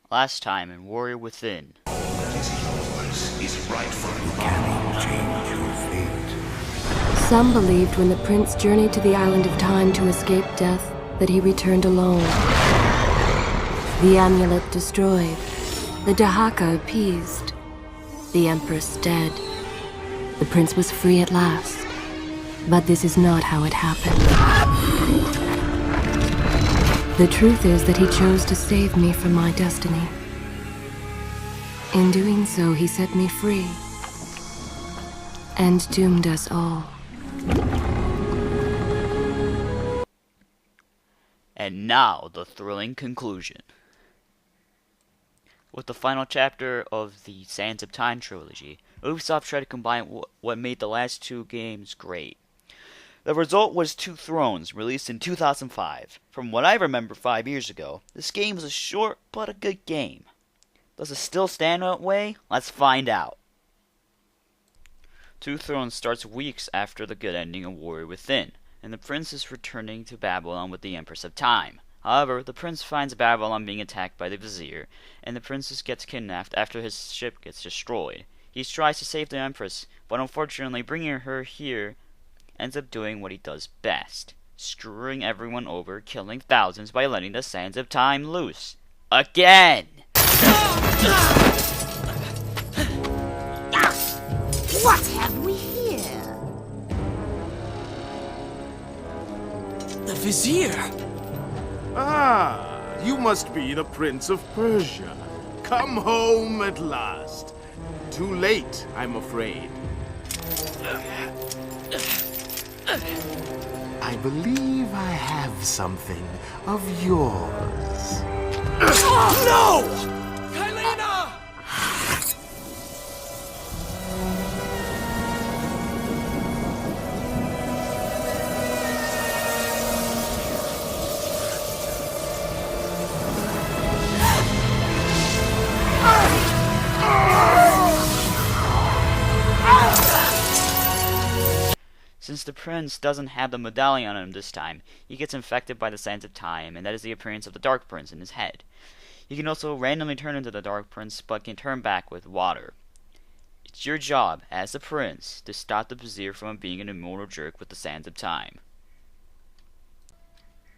Last time in Warrior Within. That is yours is rightfully can change your fate. Some believed when the prince journeyed to the island of time to escape death that he returned alone. The amulet destroyed, the Dahaka appeased, the empress dead. The prince was free at last. But this is not how it happened. The truth is that he chose to save me from my destiny. In doing so, he set me free and doomed us all. And now, the thrilling conclusion. With the final chapter of the Sands of Time trilogy, Ubisoft tried to combine what made the last two games great. The result was Two Thrones, released in 2005. From what I remember 5 years ago, this game was a short but a good game. Does it still stand that way? Let's find out. Two Thrones starts weeks after the good ending of Warrior Within, and the prince is returning to Babylon with the Empress of Time. However, the prince finds Babylon being attacked by the vizier, and the princess gets kidnapped after his ship gets destroyed. He tries to save the Empress, but unfortunately bringing her here ends up doing what he does best, screwing everyone over, killing thousands by letting the Sands of Time loose. Again! What have we here? The Vizier! Ah, you must be the Prince of Persia. Come home at last. Too late, I'm afraid. I believe I have something of yours. No! Kylena! Since the prince doesn't have the medallion on him this time, he gets infected by the Sands of Time, and that is the appearance of the Dark Prince in his head. He can also randomly turn into the Dark Prince, but can turn back with water. It's your job, as the prince, to stop the vizier from being an immortal jerk with the Sands of Time.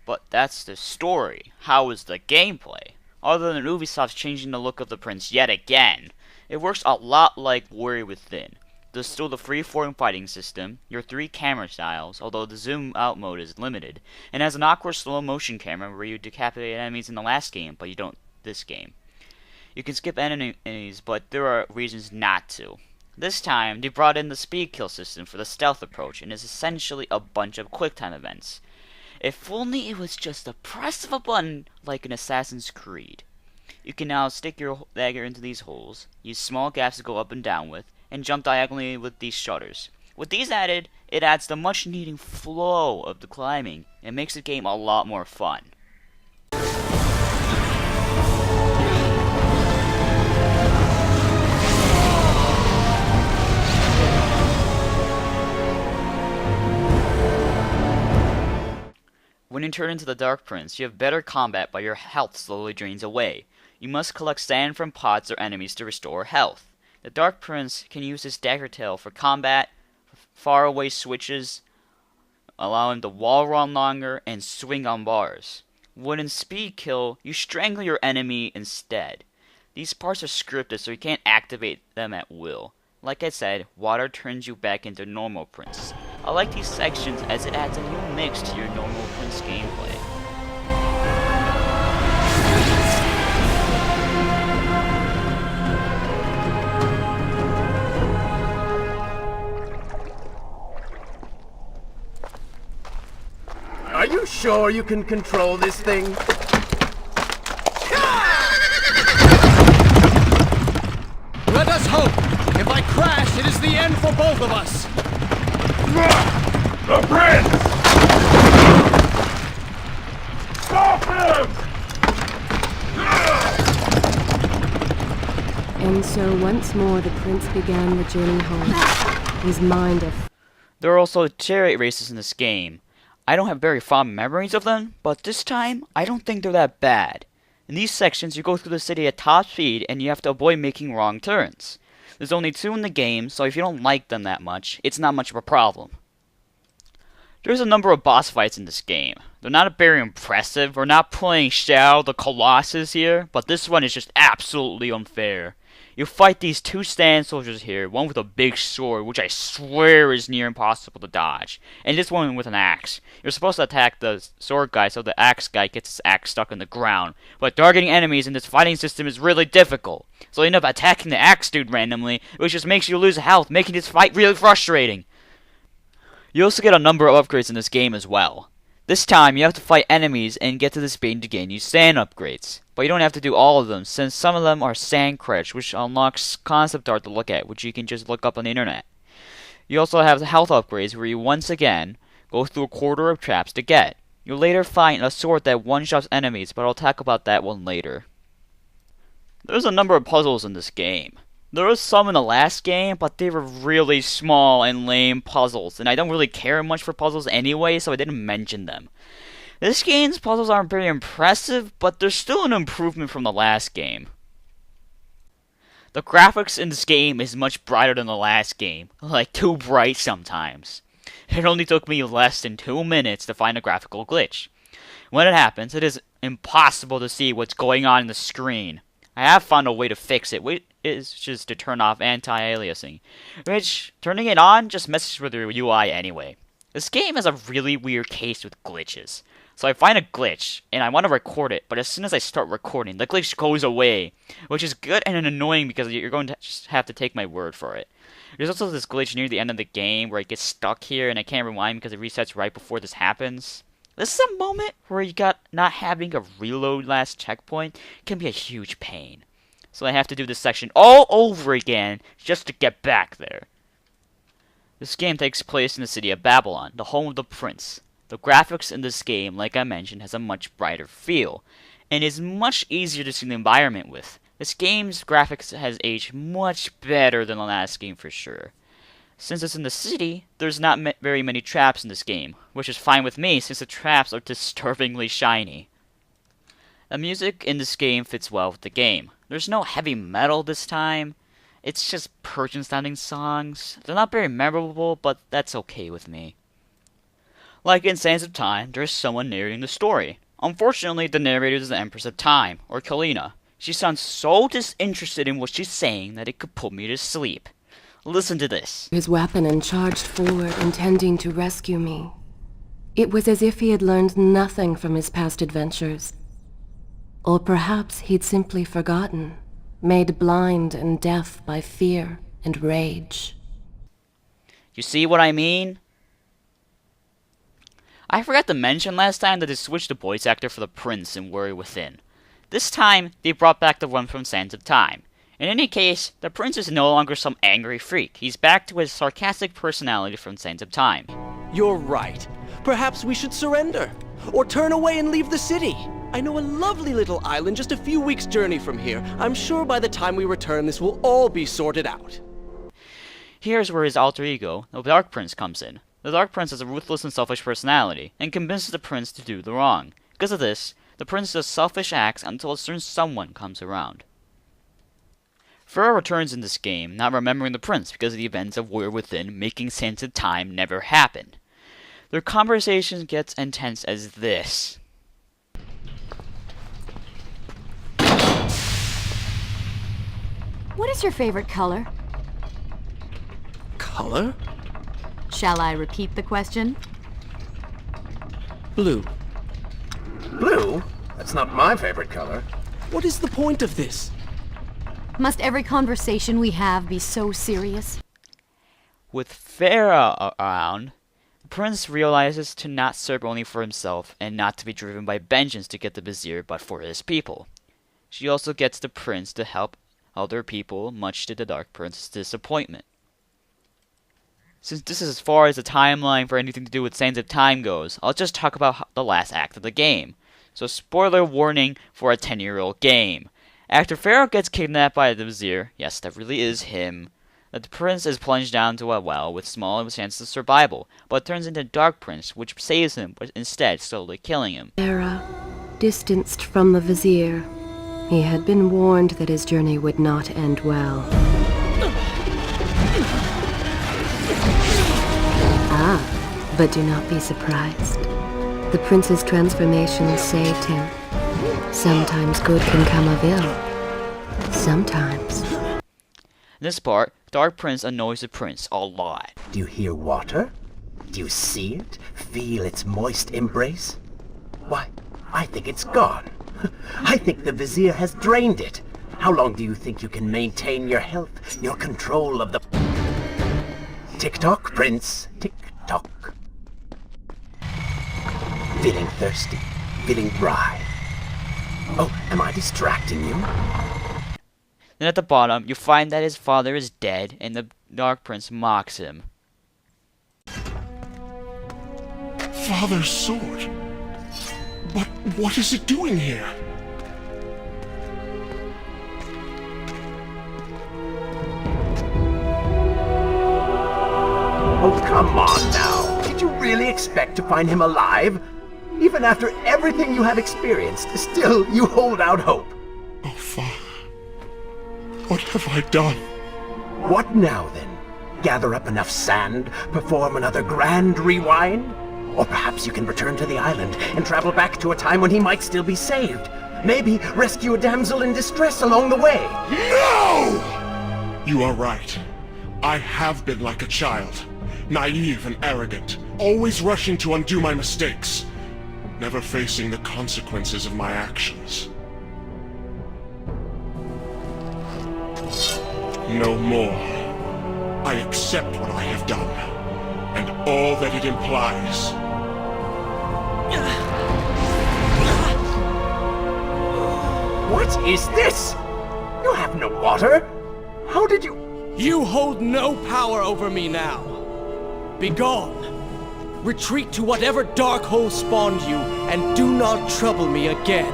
But that's the story. How is the gameplay? Other than Ubisoft changing the look of the prince yet again, it works a lot like Warrior Within. There's still the free-form fighting system, your 3 camera styles, although the zoom-out mode is limited, and has an awkward slow-motion camera where you decapitate enemies in the last game, but you don't this game. You can skip enemies, but there are reasons not to. This time, they brought in the speed kill system for the stealth approach, and is essentially a bunch of quick-time events. If only it was just the press of a button like in Assassin's Creed. You can now stick your dagger into these holes, use small gaps to go up and down with, and jump diagonally with these shutters. With these added, it adds the much needed flow of the climbing and makes the game a lot more fun. When you turn into the Dark Prince, you have better combat, but your health slowly drains away. You must collect sand from pods or enemies to restore health. The Dark Prince can use his dagger tail for combat, faraway switches, allow him to wall run longer, and swing on bars. When in speed kill, you strangle your enemy instead. These parts are scripted so you can't activate them at will. Like I said, water turns you back into normal Prince. I like these sections as it adds a new mix to your normal Prince gameplay. Are you sure you can control this thing? Let us hope! If I crash, it is the end for both of us! The Prince! Stop him! And so once more the prince began the journey home, his mind a There are also chariot races in this game. I don't have very fond memories of them, but this time, I don't think they're that bad. In these sections, you go through the city at top speed and you have to avoid making wrong turns. There's only 2 in the game, so if you don't like them that much, it's not much of a problem. There's a number of boss fights in this game. They're not very impressive. We're not playing Shadow the Colossus here, but this one is just absolutely unfair. You fight these 2 stand soldiers here, one with a big sword, which I swear is near impossible to dodge, and this one with an axe. You're supposed to attack the sword guy so the axe guy gets his axe stuck in the ground, but targeting enemies in this fighting system is really difficult, so you end up attacking the axe dude randomly, which just makes you lose health, making this fight really frustrating. You also get a number of upgrades in this game as well. This time, you have to fight enemies and get to the speed to gain new stand upgrades. But you don't have to do all of them, since some of them are sand credits, which unlocks concept art to look at, which you can just look up on the internet. You also have the health upgrades, where you once again go through a quarter of traps to get. You'll later find a sword that one-shots enemies, but I'll talk about that one later. There's a number of puzzles in this game. There was some in the last game, but they were really small and lame puzzles, and I don't really care much for puzzles anyway, so I didn't mention them. This game's puzzles aren't very impressive, but they're still an improvement from the last game. The graphics in this game is much brighter than the last game, like too bright sometimes. It only took me less than 2 minutes to find a graphical glitch. When it happens, it is impossible to see what's going on in the screen. I have found a way to fix it, which is just to turn off anti-aliasing, which, turning it on, just messes with your UI anyway. This game has a really weird case with glitches. So I find a glitch, and I want to record it, but as soon as I start recording, the glitch goes away, which is good and annoying because you're going to just have to take my word for it. There's also this glitch near the end of the game where it gets stuck here and I can't rewind because it resets right before this happens. This is a moment where not having a reload last checkpoint can be a huge pain. So I have to do this section all over again just to get back there. This game takes place in the city of Babylon, the home of the prince. The graphics in this game, like I mentioned, has a much brighter feel, and is much easier to see the environment with. This game's graphics has aged much better than the last game for sure. Since it's in the city, there's not very many traps in this game, which is fine with me since the traps are disturbingly shiny. The music in this game fits well with the game. There's no heavy metal this time. It's just Persian sounding songs. They're not very memorable, but that's okay with me. Like in Sands of Time, there's someone narrating the story. Unfortunately, the narrator is the Empress of Time, or Kalina. She sounds so disinterested in what she's saying that it could put me to sleep. Listen to this. His weapon and charged forward, intending to rescue me. It was as if he had learned nothing from his past adventures. Or perhaps he'd simply forgotten, made blind and deaf by fear and rage. You see what I mean? I forgot to mention last time that they switched the voice actor for the prince in Warrior Within. This time, they brought back the one from Sands of Time. In any case, the prince is no longer some angry freak. He's back to his sarcastic personality from Sands of Time. You're right. Perhaps we should surrender. Or turn away and leave the city. I know a lovely little island just a few weeks' journey from here. I'm sure by the time we return, this will all be sorted out. Here's where his alter ego, the Dark Prince, comes in. The Dark Prince has a ruthless and selfish personality, and convinces the prince to do the wrong. Because of this, the prince does selfish acts until a certain someone comes around. Farah returns in this game, not remembering the prince because of the events of Warrior Within making Sands of Time never happen. Their conversation gets intense as this. What is your favorite color? Color? Shall I repeat the question? Blue. Blue? That's not my favorite color. What is the point of this? Must every conversation we have be so serious? With Farah around, the prince realizes to not serve only for himself and not to be driven by vengeance to get the vizier but for his people. She also gets the prince to help other people, much to the Dark Prince's disappointment. Since this is as far as the timeline for anything to do with Sands of Time goes, I'll just talk about the last act of the game. So spoiler warning for a 10-year-old game. After Pharaoh gets kidnapped by the vizier, yes, that really is him, the prince is plunged down to a well with small chances of survival, but turns into Dark Prince, which saves him, but instead slowly killing him. Farah, distanced from the vizier, He had been warned that his journey would not end well. Ah, but do not be surprised. The prince's transformation saved him. Sometimes good can come of ill. Sometimes. In this part, Dark Prince annoys the prince a lot. Do you hear water? Do you see it? Feel its moist embrace? Why, I think it's gone. I think the Vizier has drained it. How long do you think you can maintain your health, your control of the... Tick-tock, Prince. Tick-tock. Feeling thirsty? Feeling dry? Oh, am I distracting you? Then at the bottom, you find that his father is dead, and the Dark Prince mocks him. Father's sword. But what is it doing here? Oh, come on now. Did you really expect to find him alive? Even after everything you have experienced, still you hold out hope. Oh, Father. What have I done? What now, then? Gather up enough sand, perform another grand rewind? Or perhaps you can return to the island and travel back to a time when he might still be saved. Maybe rescue a damsel in distress along the way. No! You are right. I have been like a child. Naive and arrogant. Always rushing to undo my mistakes. Never facing the consequences of my actions. No more. I accept what I have done, and all that it implies. What is this? You have no water? How did you... You hold no power over me now. Begone. Retreat to whatever dark hole spawned you, and do not trouble me again.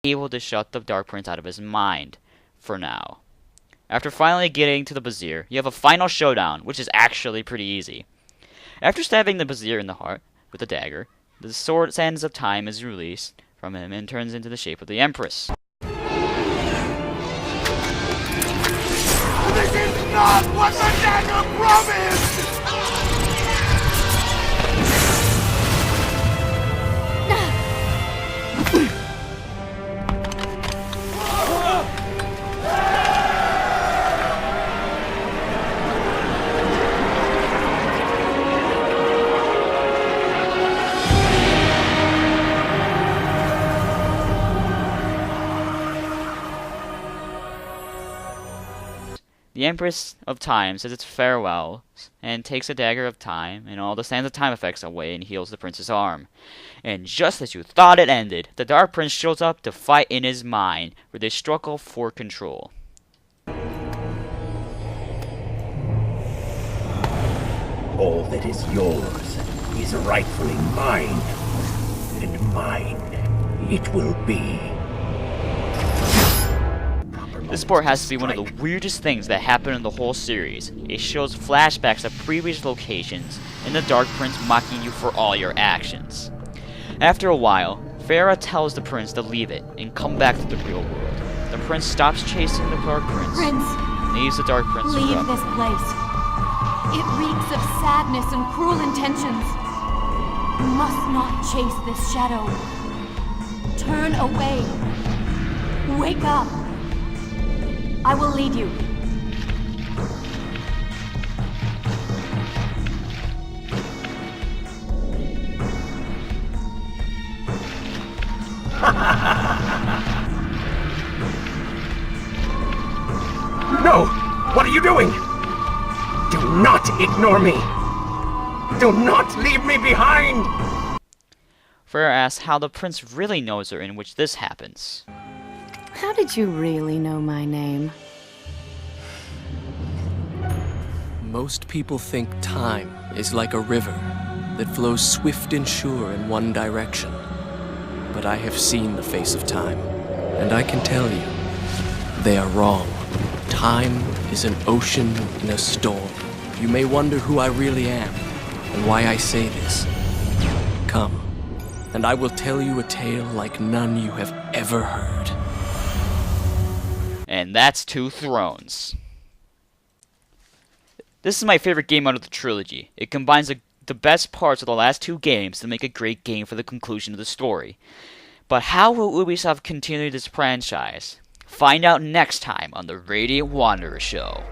Able to shut the Dark Prince out of his mind, for now. After finally getting to the Vizier, you have a final showdown, which is actually pretty easy. After stabbing the Vizier in the heart with a dagger, the sword Sands of Time is released from him and turns into the shape of the Empress. This is not what the dagger promised! The Empress of Time says its farewells and takes the Dagger of Time and all the Sands of Time effects away and heals the prince's arm. And just as you thought it ended, the Dark Prince shows up to fight in his mind, where they struggle for control. All that is yours is rightfully mine, and mine it will be. This part has to be one of the weirdest things that happened in the whole series. It shows flashbacks of previous locations and the Dark Prince mocking you for all your actions. After a while, Farah tells the prince to leave it and come back to the real world. The prince stops chasing the Dark Prince, leaves the Dark Prince Leave corrupt. this place. It reeks of sadness and cruel intentions. You must not chase this shadow. Turn away. Wake up. I will lead you. No! What are you doing? Do not ignore me! Do not leave me behind! Farah asks how the prince really knows her, in which this happens. How did you really know my name? Most people think time is like a river that flows swift and sure in one direction. But I have seen the face of time, and I can tell you, they are wrong. Time is an ocean in a storm. You may wonder who I really am, and why I say this. Come, and I will tell you a tale like none you have ever heard. And that's Two Thrones. This is my favorite game out of the trilogy. It combines the best parts of the last two games to make a great game for the conclusion of the story. But how will Ubisoft continue this franchise? Find out next time on the Radiant Wanderer Show.